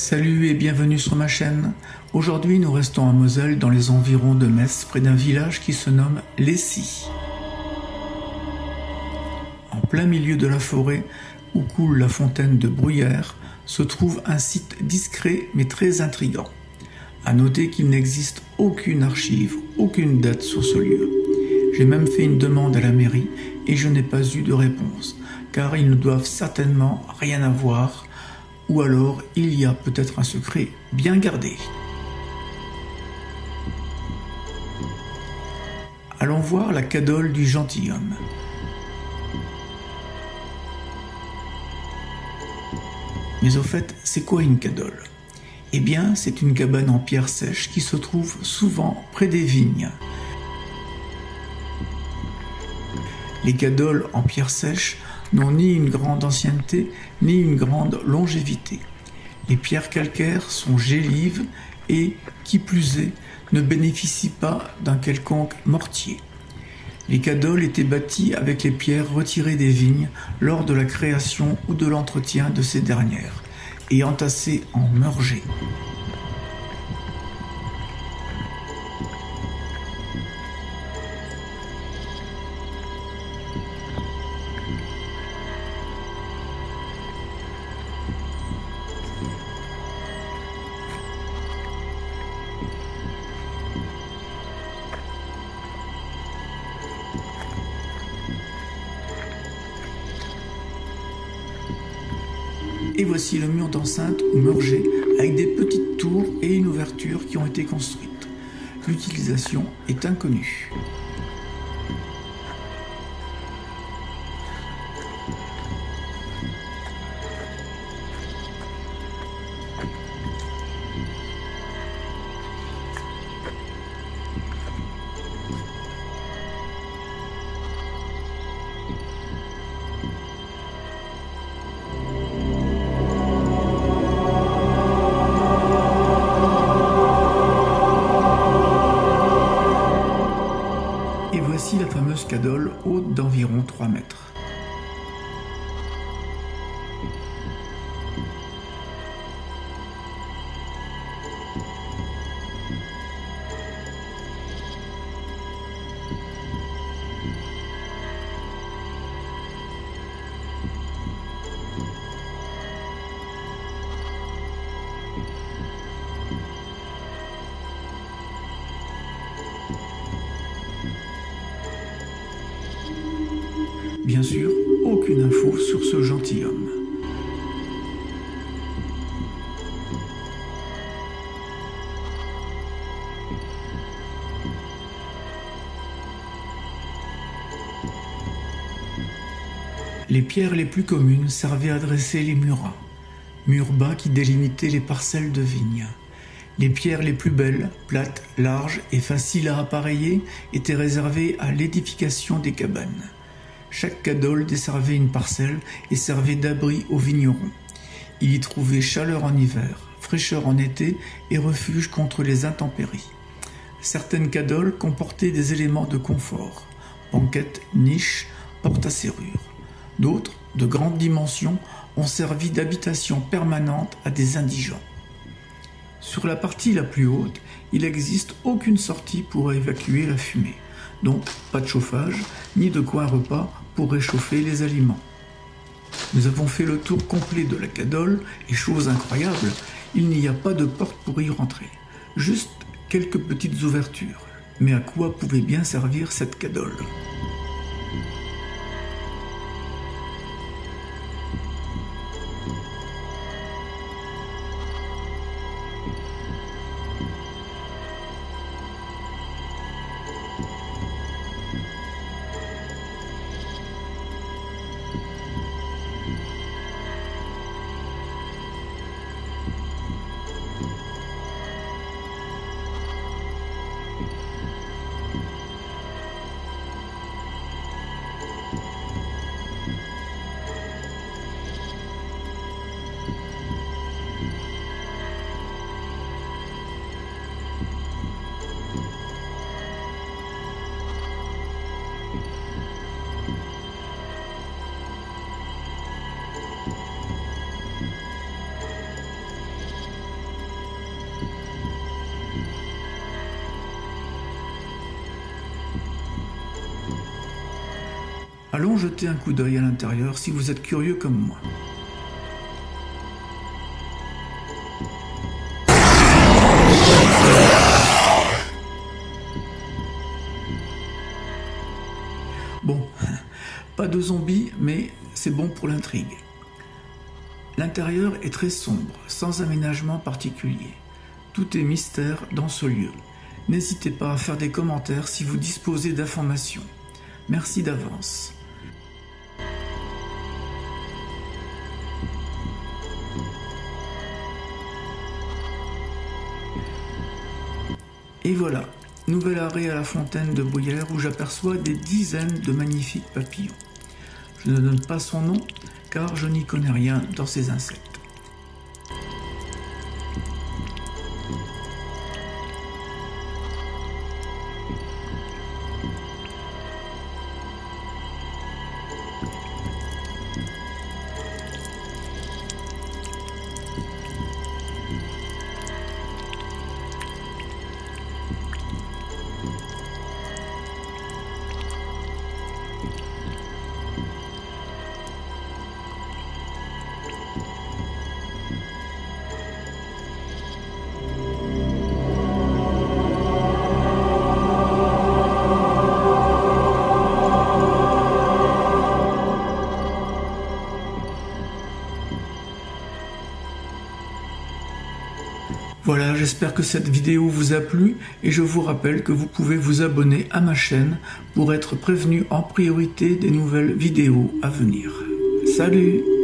Salut et bienvenue sur ma chaîne. Aujourd'hui nous restons à Moselle dans les environs de Metz, près d'un village qui se nomme Lessy. En plein milieu de la forêt où coule la fontaine de Bruyères se trouve un site discret mais très intrigant. À noter qu'il n'existe aucune archive, aucune date sur ce lieu. J'ai même fait une demande à la mairie et je n'ai pas eu de réponse, car ils ne doivent certainement rien avoir. Ou alors, il y a peut-être un secret bien gardé. Allons voir la cadole du gentilhomme. Mais au fait, c'est quoi une cadole? Eh bien, c'est une cabane en pierre sèche qui se trouve souvent près des vignes. Les cadoles en pierre sèche n'ont ni une grande ancienneté, ni une grande longévité. Les pierres calcaires sont gélives et, qui plus est, ne bénéficient pas d'un quelconque mortier. Les cadoles étaient bâties avec les pierres retirées des vignes lors de la création ou de l'entretien de ces dernières, et entassées en meurgés. Et voici le mur d'enceinte ou meurgé avec des petites tours et une ouverture qui ont été construites. L'utilisation est inconnue. Et voici la fameuse cadole haute d'environ 3 mètres. Bien sûr, aucune info sur ce gentilhomme. Les pierres les plus communes servaient à dresser les murats, murs bas qui délimitaient les parcelles de vignes. Les pierres les plus belles, plates, larges et faciles à appareiller, étaient réservées à l'édification des cabanes. Chaque cadole desservait une parcelle et servait d'abri aux vignerons. Il y trouvait chaleur en hiver, fraîcheur en été et refuge contre les intempéries. Certaines cadoles comportaient des éléments de confort, banquettes, niches, portes à serrure. D'autres, de grandes dimensions, ont servi d'habitation permanente à des indigents. Sur la partie la plus haute, il n'existe aucune sortie pour évacuer la fumée. Donc pas de chauffage, ni de coin repas pour réchauffer les aliments. Nous avons fait le tour complet de la cadole et chose incroyable, il n'y a pas de porte pour y rentrer, juste quelques petites ouvertures. Mais à quoi pouvait bien servir cette cadole ? Allons jeter un coup d'œil à l'intérieur si vous êtes curieux comme moi. Bon, pas de zombies, mais c'est bon pour l'intrigue. L'intérieur est très sombre, sans aménagement particulier. Tout est mystère dans ce lieu. N'hésitez pas à faire des commentaires si vous disposez d'informations. Merci d'avance. Et voilà, nouvel arrêt à la fontaine de Bruyères où j'aperçois des dizaines de magnifiques papillons. Je ne donne pas son nom car je n'y connais rien dans ces insectes. Voilà, j'espère que cette vidéo vous a plu et je vous rappelle que vous pouvez vous abonner à ma chaîne pour être prévenu en priorité des nouvelles vidéos à venir. Salut!